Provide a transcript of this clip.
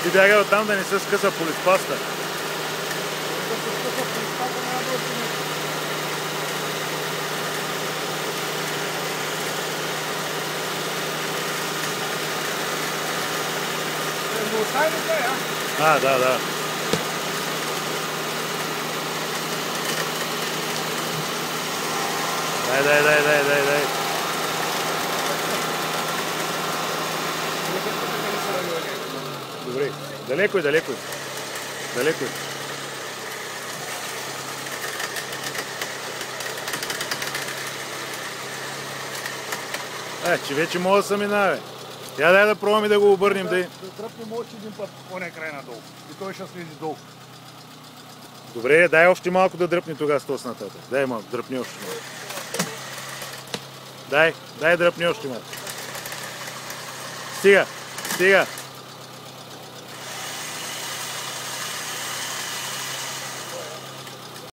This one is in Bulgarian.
Ти бягай оттам да не се скъса полиспаста. Да. Дай. Добре, далеко е. Че вече мога да се минава. Я дай да пробваме да го обърнем. Да дръпнем още един път поне край надолу. И той ще слезе долу. Добре, дай още малко да дръпне тогава с този нататък. Дай малко, дръпни още малко. Дай дръпни още малко. Стига.